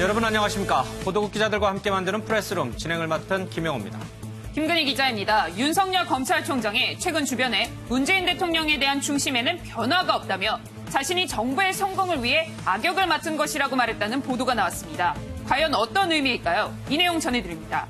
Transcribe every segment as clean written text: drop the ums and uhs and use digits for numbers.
여러분 안녕하십니까. 보도국 기자들과 함께 만드는 프레스룸 진행을 맡은 김영호입니다. 김근희 기자입니다. 윤석열 검찰총장이 최근 주변에 문재인 대통령에 대한 중심에는 변화가 없다며 자신이 정부의 성공을 위해 악역을 맡은 것이라고 말했다는 보도가 나왔습니다. 과연 어떤 의미일까요? 이 내용 전해드립니다.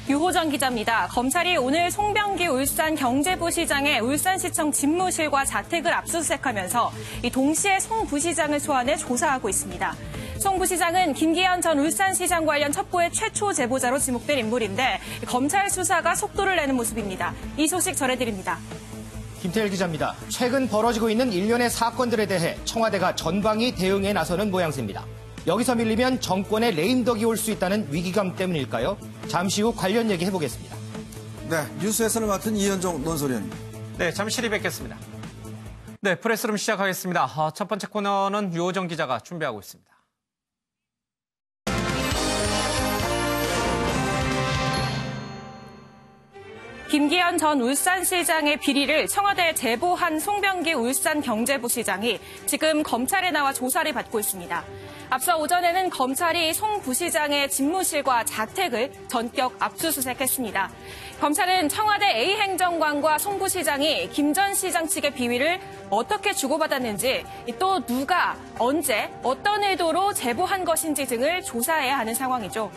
유호정 기자입니다. 검찰이 오늘 송병기 울산경제부 시장의 울산시청 집무실과 자택을 압수수색하면서 동시에 송 부시장을 소환해 조사하고 있습니다. 송 부시장은 김기현 전 울산시장 관련 첩보의 최초 제보자로 지목된 인물인데 검찰 수사가 속도를 내는 모습입니다. 이 소식 전해드립니다. 김태일 기자입니다. 최근 벌어지고 있는 일련의 사건들에 대해 청와대가 전방위 대응에 나서는 모양새입니다. 여기서 밀리면 정권에 레임덕이 올 수 있다는 위기감 때문일까요? 잠시 후 관련 얘기 해보겠습니다. 네, 뉴스 해설을 맡은 이현정 논설위원입니다. 네, 잠시 뒤 뵙겠습니다. 네, 프레스룸 시작하겠습니다. 첫 번째 코너는 유호정 기자가 준비하고 있습니다. 김기현 전 울산시장의 비리를 청와대에 제보한 송병기 울산경제부 시장이 지금 검찰에 나와 조사를 받고 있습니다. 앞서 오전에는 검찰이 송 부시장의 집무실과 자택을 전격 압수수색했습니다. 검찰은 청와대 A 행정관과 송 부시장이 김 전 시장 측의 비위를 어떻게 주고받았는지, 또 누가, 언제, 어떤 의도로 제보한 것인지 등을 조사해야 하는 상황이죠.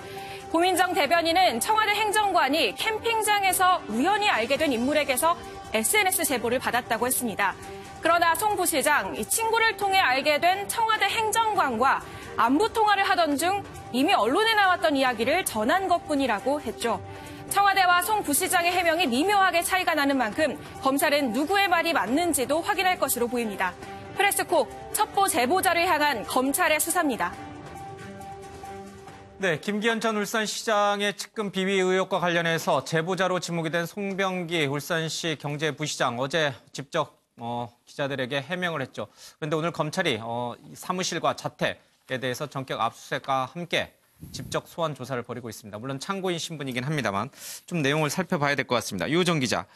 고민정 대변인은 청와대 행정관이 캠핑장에서 우연히 알게 된 인물에게서 SNS 제보를 받았다고 했습니다. 그러나 송 부시장, 친구를 통해 알게 된 청와대 행정관과 안부 통화를 하던 중 이미 언론에 나왔던 이야기를 전한 것뿐이라고 했죠. 청와대와 송 부시장의 해명이 미묘하게 차이가 나는 만큼 검찰은 누구의 말이 맞는지도 확인할 것으로 보입니다. 프레스콕, 첩보 제보자를 향한 검찰의 수사입니다. 네, 김기현 전 울산시장의 측근 비위 의혹과 관련해서 제보자로 지목이 된 송병기 울산시 경제부시장 어제 직접 기자들에게 해명을 했죠. 그런데 오늘 검찰이 사무실과 자택에 대해서 전격 압수수색과 함께 직접 소환 조사를 벌이고 있습니다. 물론 참고인 신분이긴 합니다만 좀 내용을 살펴봐야 될 것 같습니다. 유호정 기자,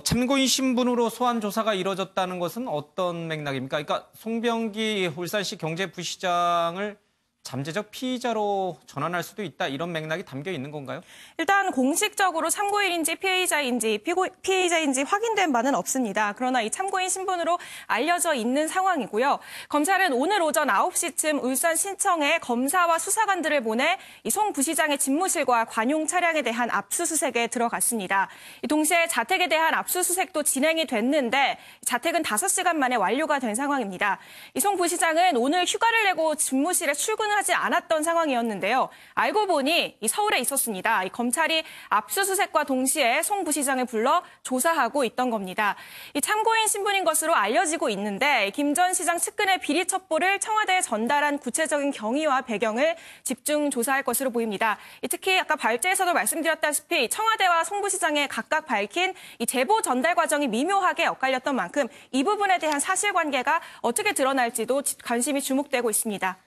참고인 신분으로 소환 조사가 이루어졌다는 것은 어떤 맥락입니까? 그러니까 송병기 울산시 경제부시장을 잠재적 피의자로 전환할 수도 있다, 이런 맥락이 담겨 있는 건가요? 일단 공식적으로 참고인인지 피의자인지 확인된 바는 없습니다. 그러나 이 참고인 신분으로 알려져 있는 상황이고요. 검찰은 오늘 오전 9시쯤 울산시청에 검사와 수사관들을 보내 이 송 부시장의 집무실과 관용 차량에 대한 압수수색에 들어갔습니다. 동시에 자택에 대한 압수수색도 진행이 됐는데 자택은 5시간 만에 완료가 된 상황입니다. 이 송 부시장은 오늘 휴가를 내고 집무실에 출근을 하지 않았던 상황이었는데요. 알고 보니 서울에 있었습니다. 검찰이 압수수색과 동시에 송 부시장을 불러 조사하고 있던 겁니다. 이 참고인 신분인 것으로 알려지고 있는데 김 전 시장 측근의 비리 첩보를 청와대에 전달한 구체적인 경위와 배경을 집중 조사할 것으로 보입니다. 특히 아까 발제에서도 말씀드렸다시피 청와대와 송 부시장에 각각 밝힌 이 제보 전달 과정이 미묘하게 엇갈렸던 만큼 이 부분에 대한 사실관계가 어떻게 드러날지도 관심이 주목되고 있습니다.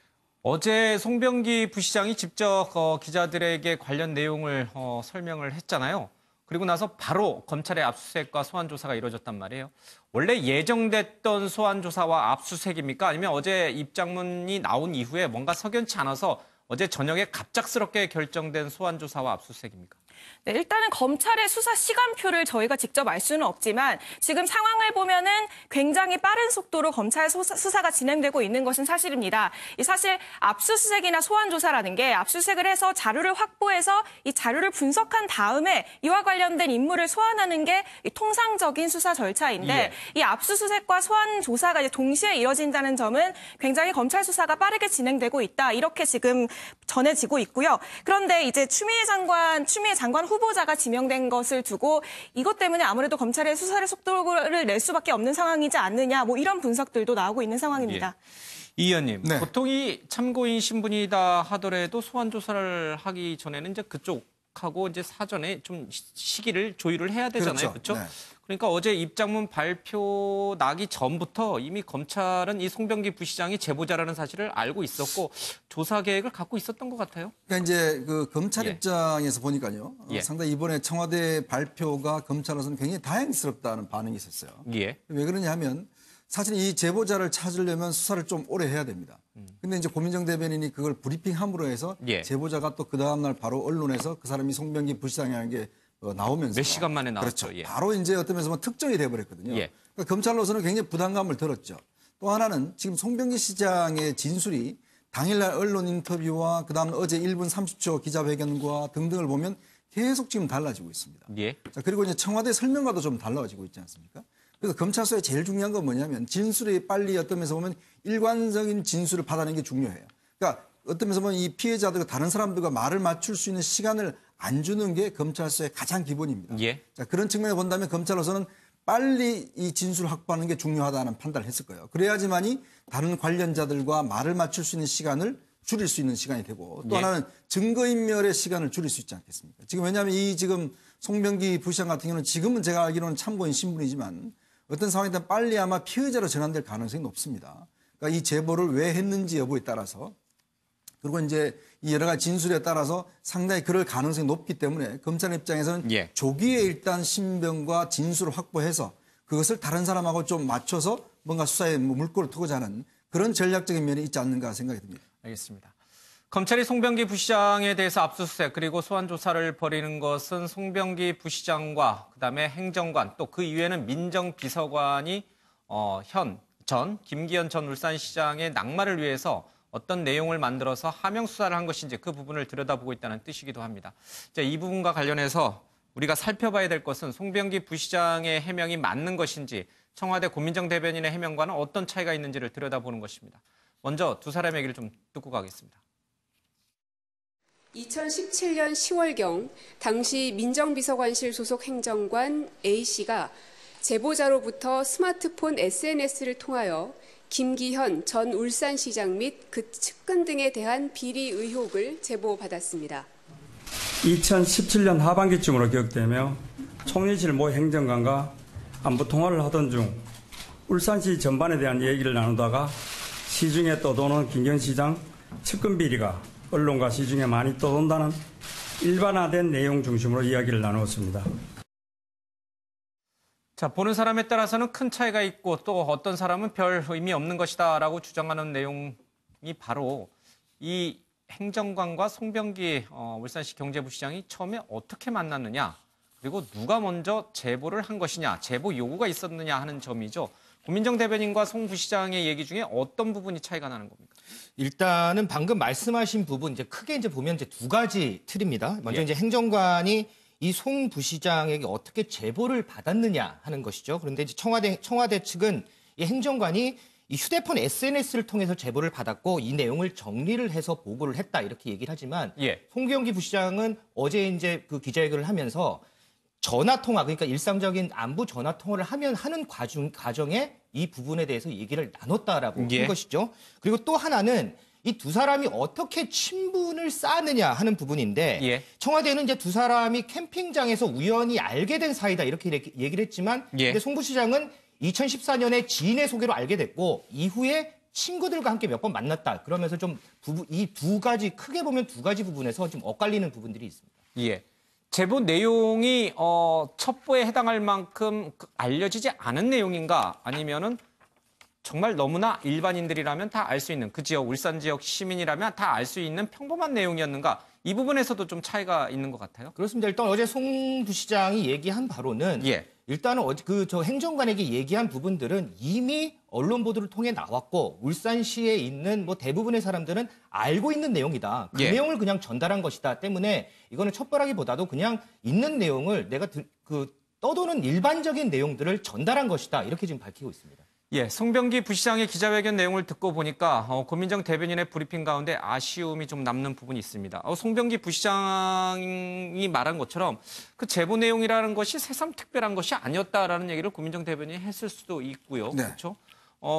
어제 송병기 부시장이 직접 기자들에게 관련 내용을 설명을 했잖아요. 그리고 나서 바로 검찰의 압수수색과 소환 조사가 이루어졌단 말이에요. 원래 예정됐던 소환 조사와 압수수색입니까? 아니면 어제 입장문이 나온 이후에 뭔가 석연치 않아서 어제 저녁에 갑작스럽게 결정된 소환 조사와 압수수색입니까? 네, 일단은 검찰의 수사 시간표를 저희가 직접 알 수는 없지만 지금 상황을 보면은 굉장히 빠른 속도로 검찰 수사가 진행되고 있는 것은 사실입니다. 사실 압수수색이나 소환 조사라는 게 압수수색을 해서 자료를 확보해서 이 자료를 분석한 다음에 이와 관련된 인물을 소환하는 게 통상적인 수사 절차인데 이 압수수색과 소환 조사가 이제 동시에 이뤄진다는 점은 굉장히 검찰 수사가 빠르게 진행되고 있다, 이렇게 지금 전해지고 있고요. 그런데 이제 추미애 장관 후보자가 지명된 것을 두고 이것 때문에 아무래도 검찰의 수사의 속도를 낼 수밖에 없는 상황이지 않느냐, 이런 분석들도 나오고 있는 상황입니다. 이 의원님, 네. 보통 이 참고인 신분이다 하더라도 소환 조사를 하기 전에는 이제 그쪽하고 이제 사전에 좀 시기를 조율을 해야 되잖아요, 그렇죠? 네. 그러니까 어제 입장문 발표 나기 전부터 이미 검찰은 이 송병기 부시장이 제보자라는 사실을 알고 있었고 조사 계획을 갖고 있었던 것 같아요. 그러니까 이제 그 검찰 입장에서 보니까요. 상당히 이번에 청와대 발표가 검찰로서는 굉장히 다행스럽다는 반응이 있었어요. 예. 왜 그러냐 하면 사실 이 제보자를 찾으려면 수사를 좀 오래 해야 됩니다. 근데 이제 고민정 대변인이 그걸 브리핑함으로 해서 예. 제보자가 또 그 다음날 바로 언론에서 그 사람이 송병기 부시장이라는 게 나오면서 몇 시간 만에 나왔죠. 그렇죠. 예. 바로 이제 어떤 면에서 특정이 돼버렸거든요. 예. 그러니까 검찰로서는 굉장히 부담감을 들었죠. 또 하나는 지금 송병기 시장의 진술이 당일날 언론 인터뷰와 그다음 어제 1분 30초 기자회견과 등등을 보면 계속 지금 달라지고 있습니다. 예. 자, 그리고 이제 청와대 설명과도 좀 달라지고 있지 않습니까? 그래서 검찰 수사에 제일 중요한 건 뭐냐면 진술이 빨리 어떤 면에서 보면 일관적인 진술을 받아내는 게 중요해요. 그러니까 어떤 면에서 보면 이 피해자들과 다른 사람들과 말을 맞출 수 있는 시간을 안 주는 게 검찰 수사의 가장 기본입니다. 예. 자, 그런 측면에 본다면 검찰로서는 빨리 이 진술을 확보하는 게 중요하다는 판단을 했을 거예요. 그래야지만이 다른 관련자들과 말을 맞출 수 있는 시간을 줄일 수 있는 시간이 되고 또 예. 하나는 증거인멸의 시간을 줄일 수 있지 않겠습니까? 지금 왜냐하면 이 지금 송병기 부시장 같은 경우는 지금은 제가 알기로는 참고인 신분이지만 어떤 상황이든 빨리 아마 피해자로 전환될 가능성이 높습니다. 그러니까 이 제보를 왜 했는지 여부에 따라서 그리고 이제 이 여러 가지 진술에 따라서 상당히 그럴 가능성이 높기 때문에 검찰 입장에서는 예. 조기에 일단 신변과 진술을 확보해서 그것을 다른 사람하고 좀 맞춰서 뭔가 수사에 물꼬를 트고자 하는 그런 전략적인 면이 있지 않는가 생각이 듭니다. 알겠습니다. 검찰이 송병기 부시장에 대해서 압수수색 그리고 소환 조사를 벌이는 것은 송병기 부시장과 그다음에 행정관 또 그 이외에는 민정비서관이 김기현 전 울산시장의 낙마를 위해서 어떤 내용을 만들어서 하명 수사를 한 것인지 그 부분을 들여다보고 있다는 뜻이기도 합니다. 자, 이 부분과 관련해서 우리가 살펴봐야 될 것은 송병기 부시장의 해명이 맞는 것인지 청와대 고민정 대변인의 해명과는 어떤 차이가 있는지를 들여다보는 것입니다. 먼저 두 사람의 얘기를 좀 듣고 가겠습니다. 2017년 10월경 당시 민정비서관실 소속 행정관 A씨가 제보자로부터 스마트폰 SNS를 통하여 김기현 전 울산시장 및 그 측근 등에 대한 비리 의혹을 제보받았습니다. 2017년 하반기쯤으로 기억되며 총리실 모 행정관과 안부 통화를 하던 중 울산시 전반에 대한 얘기를 나누다가 시중에 떠도는 김기현 시장 측근 비리가 언론과 시중에 많이 떠돈다는 일반화된 내용 중심으로 이야기를 나누었습니다. 자, 보는 사람에 따라서는 큰 차이가 있고 또 어떤 사람은 별 의미 없는 것이다라고 주장하는 내용이 바로 이 행정관과 송병기 울산시 경제부시장이 처음에 어떻게 만났느냐 그리고 누가 먼저 제보를 한 것이냐 제보 요구가 있었느냐 하는 점이죠. 고민정 대변인과 송 부시장의 얘기 중에 어떤 부분이 차이가 나는 겁니까? 일단은 방금 말씀하신 부분 이제 크게 이제 보면 이제 두 가지 틀입니다. 먼저 예. 이제 행정관이 이 송 부시장에게 어떻게 제보를 받았느냐 하는 것이죠. 그런데 이제 청와대 측은 이 행정관이 이 휴대폰 SNS를 통해서 제보를 받았고 이 내용을 정리를 해서 보고를 했다 이렇게 얘기를 하지만 예. 송병기 부시장은 어제 이제 그 기자회견을 하면서 전화 통화 그러니까 일상적인 안부 전화 통화를 하는 과정에 이 부분에 대해서 얘기를 나눴다라고 예. 한 것이죠. 그리고 또 하나는 이 두 사람이 어떻게 친분을 쌓느냐 하는 부분인데 예. 청와대는 이제 두 사람이 캠핑장에서 우연히 알게 된 사이다 이렇게 얘기를 했지만 예. 근데 송 부시장은 2014년에 지인의 소개로 알게 됐고 이후에 친구들과 함께 몇 번 만났다. 그러면서 좀 이 두 가지 크게 보면 두 가지 부분에서 좀 엇갈리는 부분들이 있습니다. 예. 제보 내용이 첩보에 해당할 만큼 알려지지 않은 내용인가 아니면은 정말 너무나 일반인들이라면 다 알 수 있는 그 지역 울산 지역 시민이라면 다 알 수 있는 평범한 내용이었는가 이 부분에서도 좀 차이가 있는 것 같아요. 그렇습니다. 일단 어제 송 부시장이 얘기한 바로는 예. 일단은 저 행정관에게 얘기한 부분들은 이미 언론 보도를 통해 나왔고 울산시에 있는 뭐 대부분의 사람들은 알고 있는 내용이다. 그 예. 내용을 그냥 전달한 것이다 때문에 이거는 첩보라기보다도 그냥 있는 내용을 내가 떠도는 일반적인 내용들을 전달한 것이다. 이렇게 지금 밝히고 있습니다. 예, 송병기 부시장의 기자회견 내용을 듣고 보니까 고민정 대변인의 브리핑 가운데 아쉬움이 좀 남는 부분이 있습니다. 송병기 부시장이 말한 것처럼 그 제보 내용이라는 것이 새삼 특별한 것이 아니었다라는 얘기를 고민정 대변인이 했을 수도 있고요. 네. 그렇죠?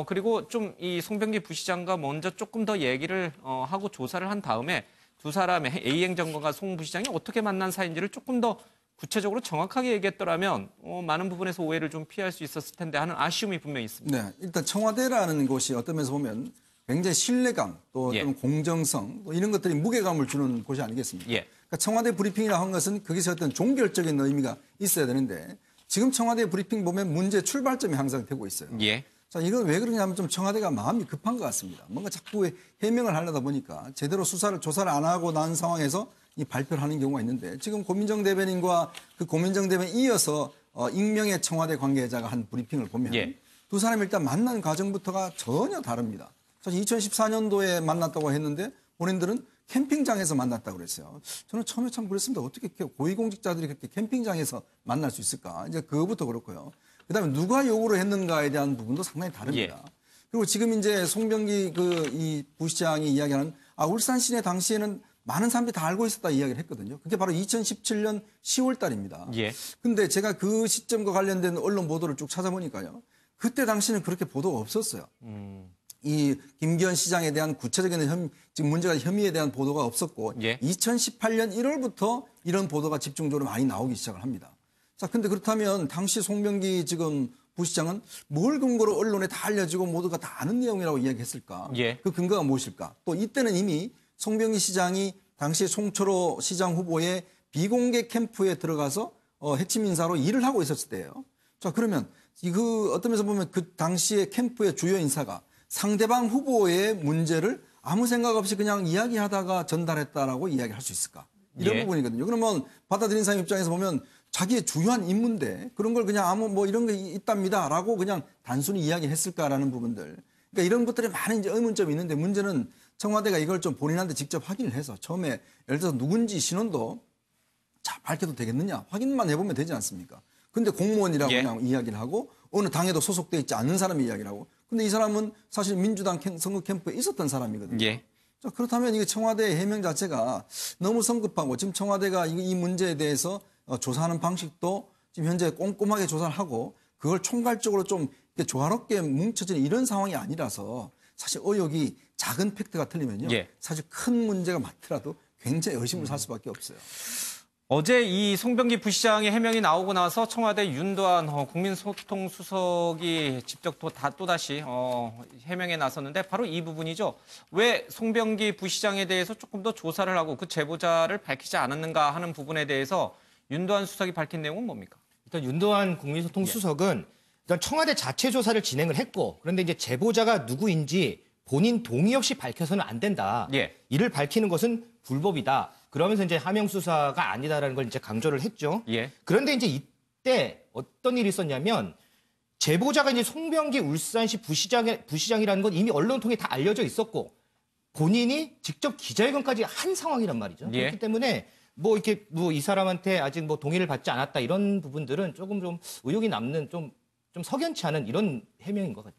그리고 좀 이 송병기 부시장과 먼저 조금 더 얘기를 하고 조사를 한 다음에 두 사람의 A 행정관과 송 부시장이 어떻게 만난 사이인지를 조금 더 구체적으로 정확하게 얘기했더라면 많은 부분에서 오해를 좀 피할 수 있었을 텐데 하는 아쉬움이 분명히 있습니다. 네, 일단 청와대라는 곳이 어떤 면에서 보면 굉장히 신뢰감 또 예. 어떤 공정성 또 이런 것들이 무게감을 주는 곳이 아니겠습니까? 예. 그러니까 청와대 브리핑이라고 한 것은 거기서 어떤 종결적인 의미가 있어야 되는데 지금 청와대 브리핑 보면 문제 출발점이 항상 되고 있어요. 예. 자, 이건 왜 그러냐면 좀 청와대가 마음이 급한 것 같습니다. 뭔가 자꾸 해명을 하려다 보니까 제대로 조사를 안 하고 난 상황에서 이 발표를 하는 경우가 있는데 지금 고민정 대변인과 그 고민정 대변인 이어서 익명의 청와대 관계자가 한 브리핑을 보면 예. 두 사람이 일단 만난 과정부터가 전혀 다릅니다. 사실 2014년도에 만났다고 했는데 본인들은 캠핑장에서 만났다고 그랬어요. 저는 처음에 참 그랬습니다. 어떻게 고위공직자들이 그렇게 캠핑장에서 만날 수 있을까? 이제 그거부터 그렇고요. 그다음에 누가 요구를 했는가에 대한 부분도 상당히 다릅니다. 예. 그리고 지금 이제 송병기 이 부시장이 이야기하는 울산 시내 당시에는 많은 사람들이 다 알고 있었다 이야기를 했거든요. 그게 바로 2017년 10월 달입니다. 예. 근데 제가 그 시점과 관련된 언론 보도를 쭉 찾아보니까요. 그때 당시는 그렇게 보도가 없었어요. 이 김기현 시장에 대한 구체적인 지금 문제가 혐의에 대한 보도가 없었고 예. 2018년 1월부터 이런 보도가 집중적으로 많이 나오기 시작을 합니다. 자, 근데 그렇다면 당시 송병기 지금 부시장은 뭘 근거로 언론에 다 알려지고 모두가 다 아는 내용이라고 이야기했을까? 예. 그 근거가 무엇일까? 또 이때는 이미 송병기 시장이 당시 송철호 시장 후보의 비공개 캠프에 들어가서 핵심 인사로 일을 하고 있었을 때예요. 자, 그러면 어떤 면에서 보면 그 당시에 캠프의 주요 인사가 상대방 후보의 문제를 아무 생각 없이 그냥 이야기하다가 전달했다라고 이야기할 수 있을까? 이런 예. 부분이거든요. 그러면 받아들인 사람 입장에서 보면 자기의 주요한 임무인데 그런 걸 그냥 이런 게 있답니다라고 그냥 단순히 이야기했을까라는 부분들. 그러니까 이런 것들이 많은 이제 의문점이 있는데 문제는 청와대가 이걸 좀 본인한테 직접 확인을 해서 처음에 예를 들어서 누군지 신원도 밝혀도 되겠느냐 확인만 해보면 되지 않습니까? 근데 공무원이라고 예. 그냥 이야기를 하고 어느 당에도 소속돼 있지 않는 사람이 이야기를 하고 근데 이 사람은 사실 민주당 선거 캠프에 있었던 사람이거든요. 예. 자, 그렇다면 이게 청와대의 해명 자체가 너무 성급하고 지금 청와대가 이 문제에 대해서 조사하는 방식도 지금 현재 꼼꼼하게 조사를 하고 그걸 총괄적으로 좀 이렇게 조화롭게 뭉쳐지는 이런 상황이 아니라서 사실 의혹이 작은 팩트가 틀리면요. 예. 사실 큰 문제가 많더라도 굉장히 의심을 살 수밖에 없어요. 어제 이 송병기 부시장의 해명이 나오고 나서 청와대 윤도한 국민소통수석이 직접 또다시 해명에 나섰는데 바로 이 부분이죠. 왜 송병기 부시장에 대해서 조금 더 조사를 하고 그 제보자를 밝히지 않았는가 하는 부분에 대해서 윤도한 수석이 밝힌 내용은 뭡니까? 일단 윤도한 국민소통 수석은 일단 청와대 자체 조사를 진행을 했고 그런데 이제 제보자가 누구인지 본인 동의 없이 밝혀서는 안 된다. 예. 이를 밝히는 것은 불법이다. 그러면서 이제 하명 수사가 아니다라는 걸 이제 강조를 했죠. 예. 그런데 이제 이때 어떤 일이 있었냐면 제보자가 이제 송병기 울산시 부시장이라는 건 이미 언론 통해 다 알려져 있었고 본인이 직접 기자회견까지 한 상황이란 말이죠. 예. 그렇기 때문에 이 사람한테 아직 동의를 받지 않았다 이런 부분들은 조금 좀 의혹이 남는 좀 석연치 않은 이런 해명인 것 같죠.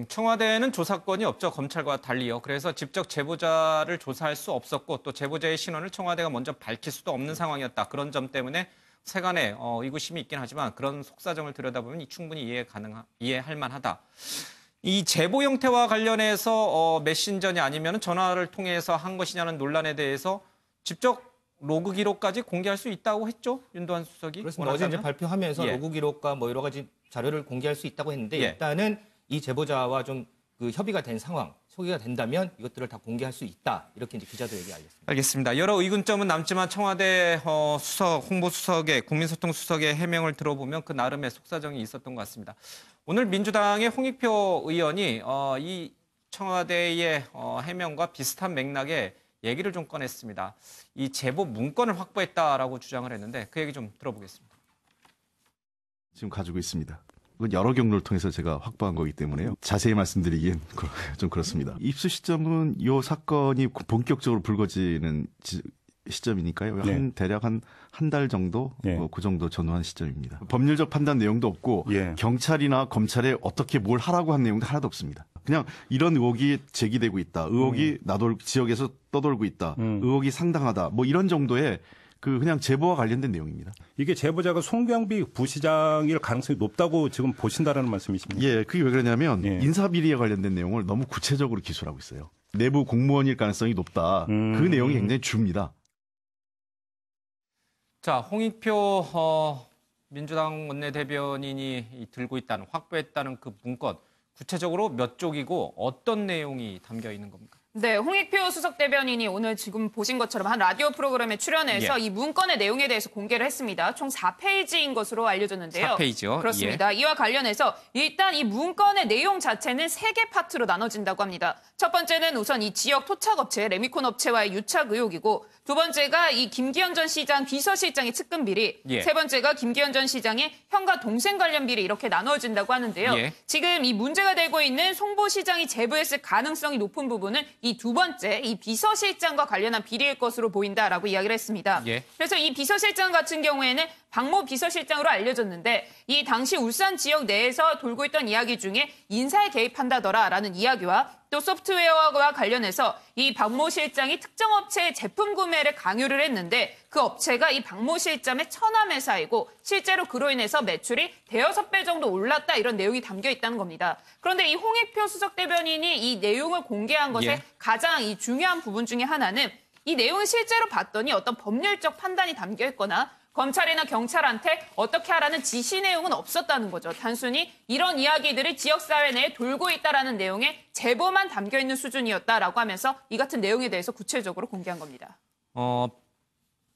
청와대는 조사권이 없죠. 검찰과 달리요. 그래서 직접 제보자를 조사할 수 없었고 또 제보자의 신원을 청와대가 먼저 밝힐 수도 없는 상황이었다. 그런 점 때문에 세간에 의구심이 있긴 하지만 그런 속사정을 들여다보면 충분히 이해할 만하다. 이 제보 형태와 관련해서 메신저니 아니면 전화를 통해서 한 것이냐는 논란에 대해서 직접 로그 기록까지 공개할 수 있다고 했죠. 윤도한 수석이. 그렇습니다. 어제 이제 발표하면서 예. 로그 기록과 여러 가지 자료를 공개할 수 있다고 했는데 예. 일단은 이 제보자와 좀 협의가 된 상황, 소개가 된다면 이것들을 다 공개할 수 있다. 이렇게 이제 기자들에게 알렸습니다. 알겠습니다. 여러 의문점은 남지만 청와대 홍보수석의 국민소통수석의 해명을 들어보면 그 나름의 속사정이 있었던 것 같습니다. 오늘 민주당의 홍익표 의원이 이 청와대의 해명과 비슷한 맥락의 얘기를 좀 꺼냈습니다. 이 제보 문건을 확보했다라고 주장을 했는데 그 얘기 좀 들어보겠습니다. 지금 가지고 있습니다. 이건 여러 경로를 통해서 제가 확보한 거기 때문에요. 자세히 말씀드리기엔 좀 그렇습니다. 입수 시점은 이 사건이 본격적으로 불거지는 시점이니까요. 네. 대략 한 달 정도, 네. 그 정도 전후한 시점입니다. 법률적 판단 내용도 없고 예. 경찰이나 검찰에 어떻게 뭘 하라고 한 내용도 하나도 없습니다. 그냥 이런 의혹이 제기되고 있다. 의혹이 지역에서 떠돌고 있다. 의혹이 상당하다. 뭐 이런 정도의 그냥 제보와 관련된 내용입니다. 이게 제보자가 송병기 부시장일 가능성이 높다고 지금 보신다라는 말씀이십니까? 예, 그게 왜 그러냐면 예. 인사비리에 관련된 내용을 너무 구체적으로 기술하고 있어요. 내부 공무원일 가능성이 높다. 그 내용이 굉장히 줍니다. 자, 홍익표 민주당 원내대변인이 들고 있다는 확보했다는 그 문건 구체적으로 몇 쪽이고 어떤 내용이 담겨 있는 겁니까? 네, 홍익표 수석 대변인이 오늘 지금 보신 것처럼 한 라디오 프로그램에 출연해서 이 문건의 내용에 대해서 공개를 했습니다. 총 4페이지인 것으로 알려졌는데요. 4페이지요? 그렇습니다. 이와 관련해서 일단 이 문건의 내용 자체는 3개 파트로 나눠진다고 합니다. 첫 번째는 우선 이 지역 토착업체, 레미콘 업체와의 유착 의혹이고, 두 번째가 이 김기현 전 시장 비서실장의 측근 비리, 세 번째가 김기현 전 시장의 형과 동생 관련 비리 이렇게 나눠진다고 하는데요. 지금 이 문제가 되고 있는 송보 시장이 제보했을 가능성이 높은 부분은 이 두 번째, 이 비서실장과 관련한 비리일 것으로 보인다라고 이야기를 했습니다. 그래서 이 비서실장 같은 경우에는 박모 비서실장으로 알려졌는데 이 당시 울산 지역 내에서 돌고 있던 이야기 중에 인사에 개입한다더라라는 이야기와 또 소프트웨어와 관련해서 이 박모 실장이 특정 업체의 제품 구매를 강요를 했는데 그 업체가 이 박모 실장의 처남 회사이고 실제로 그로 인해서 매출이 대여섯 배 정도 올랐다 이런 내용이 담겨 있다는 겁니다. 그런데 이 홍익표 수석 대변인이 이 내용을 공개한 것의 가장 이 중요한 부분 중에 하나는 이 내용을 실제로 봤더니 어떤 법률적 판단이 담겨 있거나 검찰이나 경찰한테 어떻게 하라는 지시 내용은 없었다는 거죠. 단순히 이런 이야기들이 지역사회 내에 돌고 있다라는 내용의 제보만 담겨있는 수준이었다라고 하면서 이 같은 내용에 대해서 구체적으로 공개한 겁니다.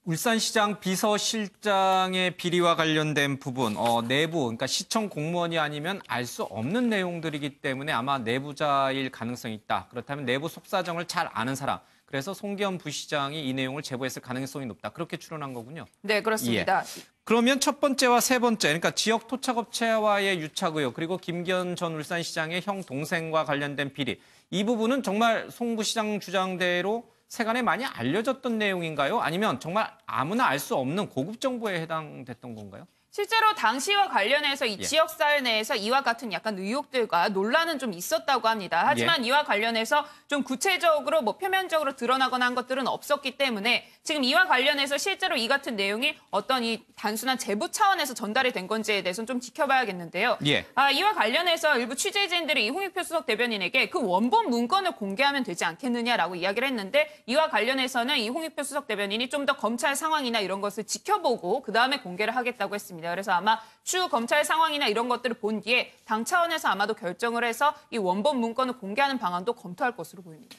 울산시장 비서실장의 비리와 관련된 부분, 내부, 그러니까 시청 공무원이 아니면 알 수 없는 내용들이기 때문에 아마 내부자일 가능성이 있다. 그렇다면 내부 속사정을 잘 아는 사람. 그래서 송기현 부시장이 이 내용을 제보했을 가능성이 높다. 그렇게 추론한 거군요. 네, 그렇습니다. 그러면 첫 번째와 세 번째, 그러니까 지역 토착업체와의 유착 의혹, 그리고 김기현 전 울산시장의 형 동생과 관련된 비리. 이 부분은 정말 송 부시장 주장대로 세간에 많이 알려졌던 내용인가요? 아니면 정말 아무나 알 수 없는 고급 정보에 해당됐던 건가요? 실제로 당시와 관련해서 이 지역사회 내에서 이와 같은 약간 의혹들과 논란은 좀 있었다고 합니다. 하지만 이와 관련해서 좀 구체적으로 표면적으로 드러나거나 한 것들은 없었기 때문에 지금 이와 관련해서 실제로 이 같은 내용이 어떤 이 단순한 제보 차원에서 전달이 된 건지에 대해서는 좀 지켜봐야겠는데요. 이와 관련해서 일부 취재진들이 이 홍익표 수석 대변인에게 그 원본 문건을 공개하면 되지 않겠느냐라고 이야기를 했는데 이와 관련해서는 이 홍익표 수석 대변인이 좀 더 검찰 상황이나 이런 것을 지켜보고 그다음에 공개를 하겠다고 했습니다. 그래서 아마 추후 검찰 상황이나 이런 것들을 본 뒤에 당 차원에서 아마도 결정을 해서 이 원본 문건을 공개하는 방안도 검토할 것으로 보입니다.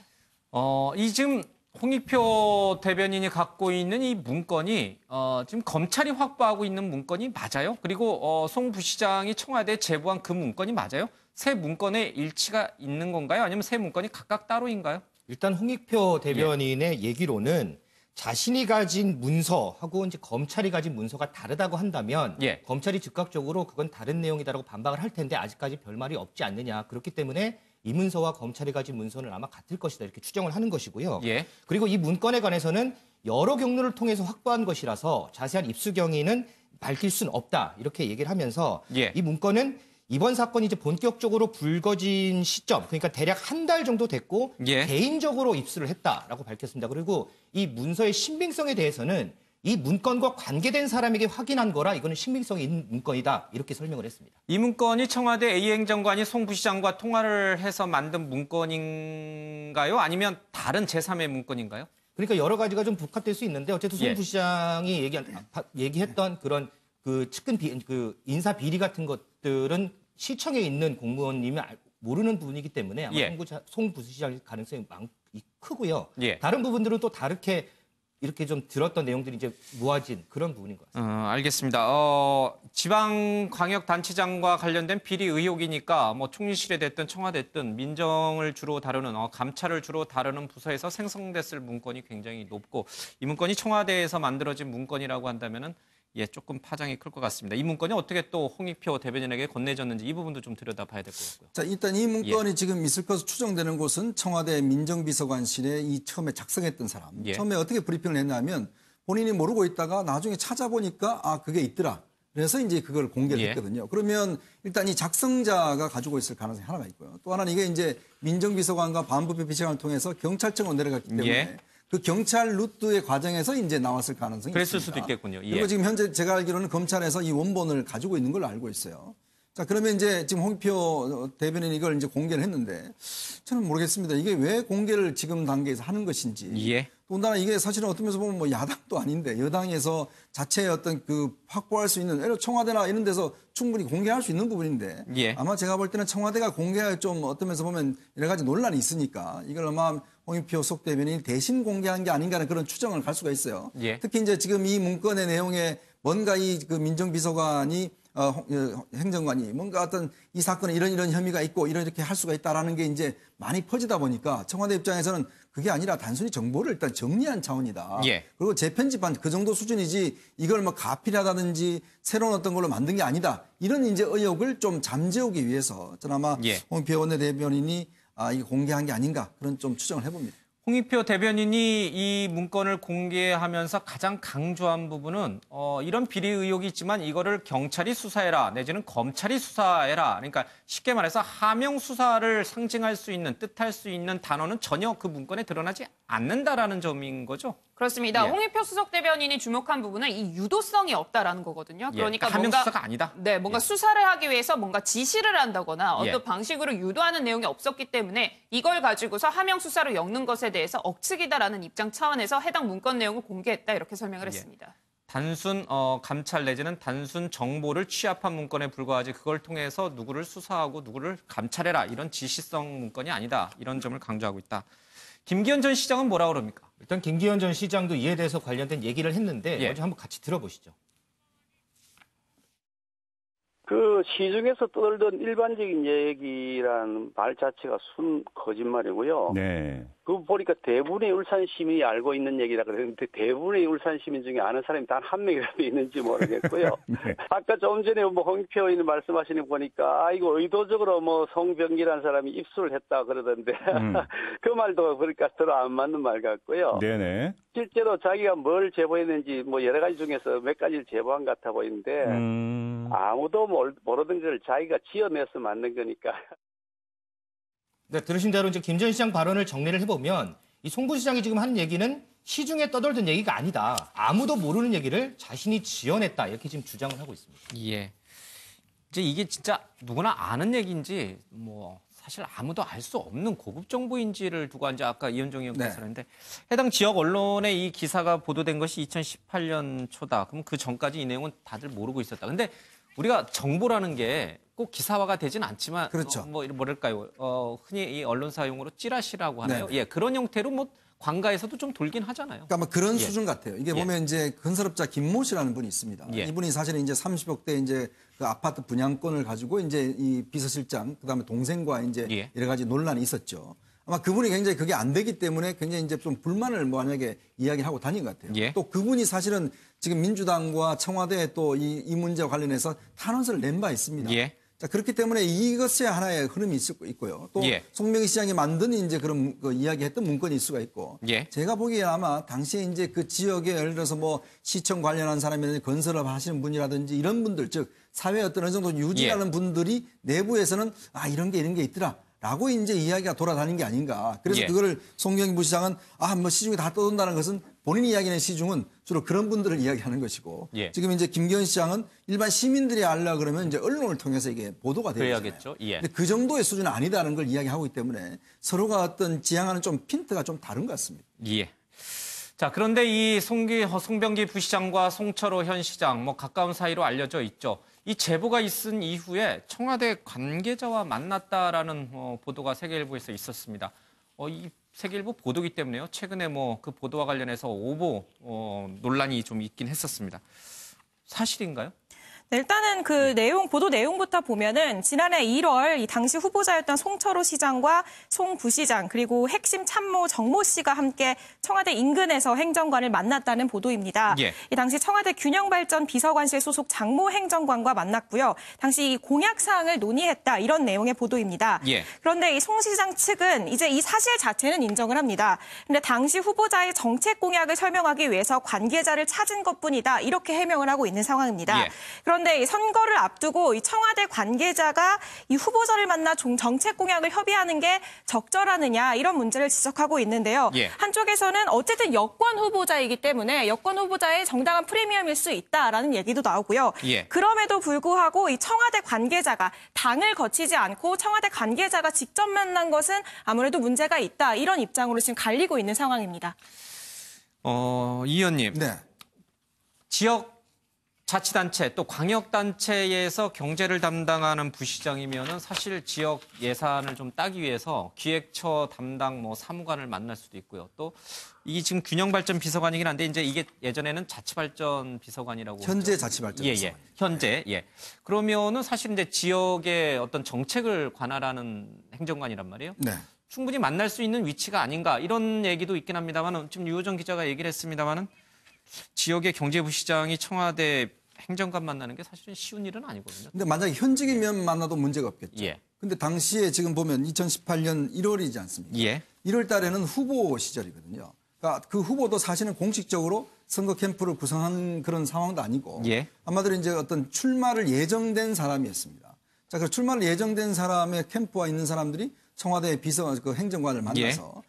이 지금 홍익표 대변인이 갖고 있는 이 문건이 지금 검찰이 확보하고 있는 문건이 맞아요? 그리고 송 부시장이 청와대에 제보한 그 문건이 맞아요? 세 문건에 일치가 있는 건가요? 아니면 세 문건이 각각 따로인가요? 일단 홍익표 대변인의 얘기로는 자신이 가진 문서하고 이제 검찰이 가진 문서가 다르다고 한다면 검찰이 즉각적으로 그건 다른 내용이다라고 반박을 할 텐데 아직까지 별말이 없지 않느냐. 그렇기 때문에 이 문서와 검찰이 가진 문서는 아마 같을 것이다. 이렇게 추정을 하는 것이고요. 그리고 이 문건에 관해서는 여러 경로를 통해서 확보한 것이라서 자세한 입수 경위는 밝힐 수는 없다. 이렇게 얘기를 하면서 이 문건은 이번 사건이 이제 본격적으로 불거진 시점, 그러니까 대략 한 달 정도 됐고 개인적으로 입수를 했다라고 밝혔습니다. 그리고 이 문서의 신빙성에 대해서는 이 문건과 관계된 사람에게 확인한 거라 이거는 신빙성이 있는 문건이다 이렇게 설명을 했습니다. 이 문건이 청와대 A 행정관이 송 부시장과 통화를 해서 만든 문건인가요? 아니면 다른 제3의 문건인가요? 그러니까 여러 가지가 좀 복합될 수 있는데 어쨌든 송 부시장이 얘기했던 그런 그 측근 그 인사 비리 같은 것들은 시청에 있는 공무원님이 모르는 부분이기 때문에 아마 송 부시장일 가능성이 크고요. 다른 부분들은 또 다르게 이렇게 좀 들었던 내용들이 이제 모아진 그런 부분인 것 같습니다. 알겠습니다. 지방광역단체장과 관련된 비리 의혹이니까 뭐 총리실에 됐든 청와대 됐든 민정을 주로 다루는 감찰을 주로 다루는 부서에서 생성됐을 문건이 굉장히 높고 이 문건이 청와대에서 만들어진 문건이라고 한다면은 조금 파장이 클 것 같습니다. 이 문건이 어떻게 또 홍익표 대변인에게 건네졌는지 이 부분도 좀 들여다봐야 될 것 같고요. 자, 일단 이 문건이 지금 있을 것으로 추정되는 곳은 청와대 민정비서관실에 이 처음에 작성했던 사람. 처음에 어떻게 브리핑을 했냐면 본인이 모르고 있다가 나중에 찾아보니까 그게 있더라. 그래서 이제 그걸 공개를 했거든요. 그러면 일단 이 작성자가 가지고 있을 가능성이 하나가 있고요. 또 하나는 이게 이제 민정비서관과 반부패 비서관을 통해서 경찰청으로 내려갔기 때문에 그 경찰 루트의 과정에서 이제 나왔을 가능성이 그랬을 있습니다. 수도 있겠군요. 그리고 지금 현재 제가 알기로는 검찰에서 이 원본을 가지고 있는 걸로 알고 있어요. 자, 그러면 이제 지금 홍익표 대변인이 이걸 이제 공개를 했는데 저는 모르겠습니다. 이게 왜 공개를 지금 단계에서 하는 것인지. 더군다나 이게 사실은 어떤 면에서 보면 뭐 야당도 아닌데 여당에서 자체의 어떤 그 확보할 수 있는 예를 청와대나 이런 데서 충분히 공개할 수 있는 부분인데 아마 제가 볼 때는 청와대가 공개할 좀 어떤 면에서 보면 여러 가지 논란이 있으니까 이걸 아마 홍익표 수석 대변인이 대신 공개한 게 아닌가 하는 그런 추정을 갈 수가 있어요. 예. 특히 이제 지금 이 문건의 내용에 뭔가 이 그 민정비서관이 행정관이 뭔가 어떤 이 사건에 이런 혐의가 있고 이렇게 할 수가 있다라는 게 이제 많이 퍼지다 보니까 청와대 입장에서는 그게 아니라 단순히 정보를 일단 정리한 차원이다. 예. 그리고 재편집한 그 정도 수준이지 이걸 뭐 가필하다든지 새로운 어떤 걸로 만든 게 아니다. 이런 이제 의혹을 좀 잠재우기 위해서 저는 아마 예. 홍익표 원내대변인이 이게 공개한 게 아닌가 그런 좀 추정을 해봅니다. 홍익표 대변인이 이 문건을 공개하면서 가장 강조한 부분은 이런 비리 의혹이 있지만 이거를 경찰이 수사해라 내지는 검찰이 수사해라. 그러니까 쉽게 말해서 하명 수사를 상징할 수 있는 뜻할 수 있는 단어는 전혀 그 문건에 드러나지 않는다라는 점인 거죠. 그렇습니다. 예. 홍익표 수석 대변인이 주목한 부분은 이 유도성이 없다라는 거거든요. 그러니까 하명 뭔가 수사가 아니다. 네, 뭔가 수사를 하기 위해서 뭔가 지시를 한다거나 어떤 예. 방식으로 유도하는 내용이 없었기 때문에 이걸 가지고서 하명 수사로 엮는 것에 대해서 억측이다라는 입장 차원에서 해당 문건 내용을 공개했다 이렇게 설명을 했습니다. 단순 감찰 내지는 단순 정보를 취합한 문건에 불과하지 그걸 통해서 누구를 수사하고 누구를 감찰해라 이런 지시성 문건이 아니다. 이런 점을 강조하고 있다. 김기현 전 시장은 뭐라 그럽니까? 일단 김기현 전 시장도 이에 대해서 관련된 얘기를 했는데 예. 먼저 한번 같이 들어보시죠. 그 시중에서 떠돌던 일반적인 얘기라는 말 자체가 순 거짓말이고요. 네. 그거 보니까 대부분의 울산 시민이 알고 있는 얘기라 그랬는데 대부분의 울산 시민 중에 아는 사람이 단 한 명이라도 있는지 모르겠고요. 네. 아까 좀 전에 뭐 홍익표 의원 말씀하시는 거 보니까 이거 의도적으로 뭐 송병기라는 사람이 입수를 했다 그러던데 그 말도 그러니까 서로 안 맞는 말 같고요. 네네. 실제로 자기가 뭘 제보했는지 뭐 여러 가지 중에서 몇 가지를 제보한 것 같아 보이는데 아무도 모르던 걸 자기가 지어내서 만든 거니까. 네, 들으신 대로 이제 김 전 시장 발언을 정리를 해보면 이 송 부시장이 지금 하는 얘기는 시중에 떠돌던 얘기가 아니다. 아무도 모르는 얘기를 자신이 지어냈다. 이렇게 지금 주장을 하고 있습니다. 예. 이제 이게 진짜 누구나 아는 얘기인지 뭐 사실 아무도 알 수 없는 고급 정보인지를 두고 이제 아까 이현정 의원께서 했는데 해당 지역 언론에 이 기사가 보도된 것이 2018년 초다. 그럼 그 전까지 이 내용은 다들 모르고 있었다. 근데 우리가 정보라는 게 꼭 기사화가 되진 않지만 그렇죠. 뭐랄까요? 흔히 이 언론사 용어로 찌라시라고 하나요? 네. 예, 그런 형태로 뭐 관가에서도 좀 돌긴 하잖아요. 그러니까 뭐 그런 예. 수준 같아요. 이게 예. 보면 이제 건설업자 김모 씨라는 분이 있습니다. 예. 이분이 사실은 이제 30억대 이제 그 아파트 분양권을 가지고 이제 이 비서실장 그다음에 동생과 이제 예. 여러 가지 논란이 있었죠. 아마 그분이 굉장히 그게 안 되기 때문에 굉장히 이제 좀 불만을 만약에 이야기하고 다닌 것 같아요. 예. 또 그분이 사실은 지금 민주당과 청와대에 또 이 문제와 관련해서 탄원서를 낸 바 있습니다. 예. 자, 그렇기 때문에 이것이 하나의 흐름이 있고요. 또 예. 송명기 시장이 만든 이제 그런 그 이야기했던 문건이 있을 수가 있고. 예. 제가 보기에 아마 당시에 이제 그 지역에 예를 들어서 뭐 시청 관련한 사람이라든지 건설업 하시는 분이라든지 이런 분들 즉 사회에 어떤 어느 정도 유지하는 분들이 내부에서는 이런 게 있더라. 라고 이제 이야기가 돌아다닌 게 아닌가. 그래서 예. 그거를 송명기 부시장은 뭐 시중에 다 떠돈다는 것은 본인이 이야기하는 시중은 주로 그런 분들을 이야기하는 것이고. 예. 지금 이제 김기현 시장은 일반 시민들이 알려고 그러면 이제 언론을 통해서 이게 보도가 되잖아요. 그래야겠죠. 예. 근데 그 정도의 수준은 아니다는 걸 이야기하고 있기 때문에 서로가 어떤 지향하는 좀 핀트가 좀 다른 것 같습니다. 예. 자, 그런데 이 송병기 부시장과 송철호 현 시장 뭐 가까운 사이로 알려져 있죠. 이 제보가 있은 이후에 청와대 관계자와 만났다라는 보도가 세계일보에서 있었습니다. 이 세계일보 보도기 때문에요. 최근에 뭐 그 보도와 관련해서 오보 논란이 좀 있긴 했었습니다. 사실인가요? 네, 일단은 그 보도 내용부터 보면은 지난해 1월 이 당시 후보자였던 송철호 시장과 송 부시장 그리고 핵심 참모 정모 씨가 함께 청와대 인근에서 행정관을 만났다는 보도입니다. 예. 이 당시 청와대 균형발전 비서관실 소속 장모 행정관과 만났고요. 당시 이 공약 사항을 논의했다 이런 내용의 보도입니다. 예. 그런데 이 송 시장 측은 이제 이 사실 자체는 인정을 합니다. 그런데 당시 후보자의 정책 공약을 설명하기 위해서 관계자를 찾은 것뿐이다 이렇게 해명을 하고 있는 상황입니다. 예. 그런데 이 선거를 앞두고 이 청와대 관계자가 이 후보자를 만나 정책 공약을 협의하는 게 적절하느냐 이런 문제를 지적하고 있는데요. 예. 한쪽에서는 어쨌든 여권 후보자이기 때문에 여권 후보자의 정당한 프리미엄일 수 있다라는 얘기도 나오고요. 예. 그럼에도 불구하고 이 청와대 관계자가 당을 거치지 않고 청와대 관계자가 직접 만난 것은 아무래도 문제가 있다 이런 입장으로 지금 갈리고 있는 상황입니다. 이 의원님. 네. 지역 자치단체 또 광역단체에서 경제를 담당하는 부시장이면은 사실 지역 예산을 좀 따기 위해서 기획처 담당 뭐 사무관을 만날 수도 있고요. 또 이게 지금 균형발전 비서관이긴 한데 이제 이게 예전에는 자치발전 비서관이라고 현재 하죠. 자치발전 예, 비서관. 현재 그러면은 사실 이제 지역의 어떤 정책을 관할하는 행정관이란 말이에요. 네. 충분히 만날 수 있는 위치가 아닌가 이런 얘기도 있긴 합니다만 지금 유호정 기자가 얘기를 했습니다만은 지역의 경제부시장이 청와대 행정관 만나는 게 사실은 쉬운 일은 아니거든요. 근데 만약에 현직이면 만나도 문제가 없겠죠. 예. 근데 당시에 지금 보면 2018년 1월이지 않습니까? 예. 1월 달에는 후보 시절이거든요. 그러니까 그 후보도 사실은 공식적으로 선거 캠프를 구성한 그런 상황도 아니고 예. 아마도 이제 어떤 출마를 예정된 사람이었습니다. 자, 그 출마를 예정된 사람의 캠프와 있는 사람들이 청와대 비서 그 행정관을 만나서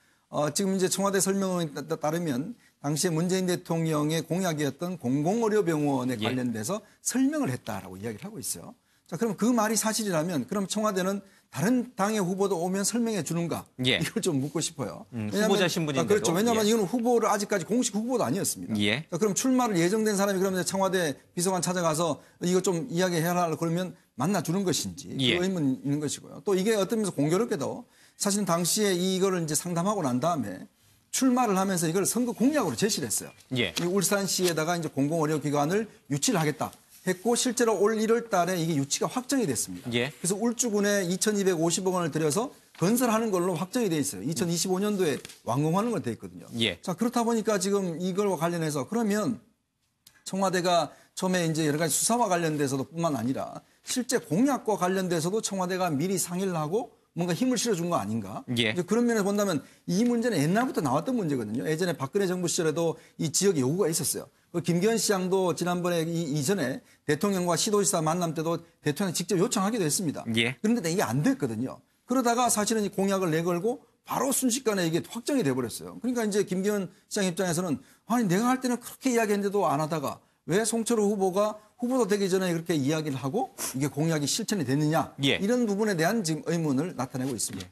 지금 이제 청와대 설명에 따르면 당시에 문재인 대통령의 공약이었던 공공의료병원에 관련돼서 설명을 했다라고 이야기를 하고 있어요. 자, 그럼 그 말이 사실이라면 그럼 청와대는 다른 당의 후보도 오면 설명해 주는가? 이걸 좀 묻고 싶어요. 후보자 신분인데도. 그렇죠. 왜냐하면 이거는 후보를 아직까지 공식 후보도 아니었습니다. 자, 그럼 출마를 예정된 사람이 그러면 청와대 비서관 찾아가서 이거 좀 이야기해라 그러면 만나주는 것인지 그 의문이 있는 것이고요. 또 이게 어떤 면에서 공교롭게도 사실은 당시에 이거를 이제 상담하고 난 다음에 출마를 하면서 이걸 선거 공약으로 제시를 했어요. 이 울산시에다가 이제 공공의료기관을 유치를 하겠다 했고 실제로 올 1월 달에 이게 유치가 확정이 됐습니다. 그래서 울주군에 2,250억 원을 들여서 건설하는 걸로 확정이 돼 있어요. 2025년도에 완공하는 걸 돼 있거든요. 자, 그렇다 보니까 지금 이걸과 관련해서 그러면 청와대가 처음에 이제 여러 가지 수사와 관련돼서도 뿐만 아니라 실제 공약과 관련돼서도 청와대가 미리 상의를 하고 뭔가 힘을 실어준 거 아닌가? 이제 그런 면에서 본다면 이 문제는 옛날부터 나왔던 문제거든요. 예전에 박근혜 정부 시절에도 이 지역에 요구가 있었어요. 김기현 시장도 지난번에 이전에 대통령과 시도지사 만남 때도 대통령이 직접 요청하기도 했습니다. 그런데 이게 안 됐거든요. 그러다가 사실은 이 공약을 내걸고 바로 순식간에 이게 확정이 돼버렸어요. 그러니까 이제 김기현 시장 입장에서는 아니 내가 할 때는 그렇게 이야기했는데도 안 하다가 왜 송철호 후보가 후보도 되기 전에 그렇게 이야기를 하고 이게 공약이 실천이 됐느냐 이런 부분에 대한 지금 의문을 나타내고 있습니다.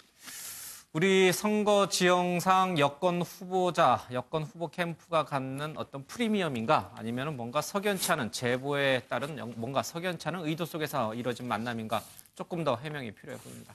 우리 선거 지형상 여권 후보자, 여권 후보 캠프가 갖는 어떤 프리미엄인가 아니면 뭔가 석연치 않은 제보에 따른 뭔가 석연치 않은 의도 속에서 이뤄진 만남인가 조금 더 해명이 필요해 보입니다.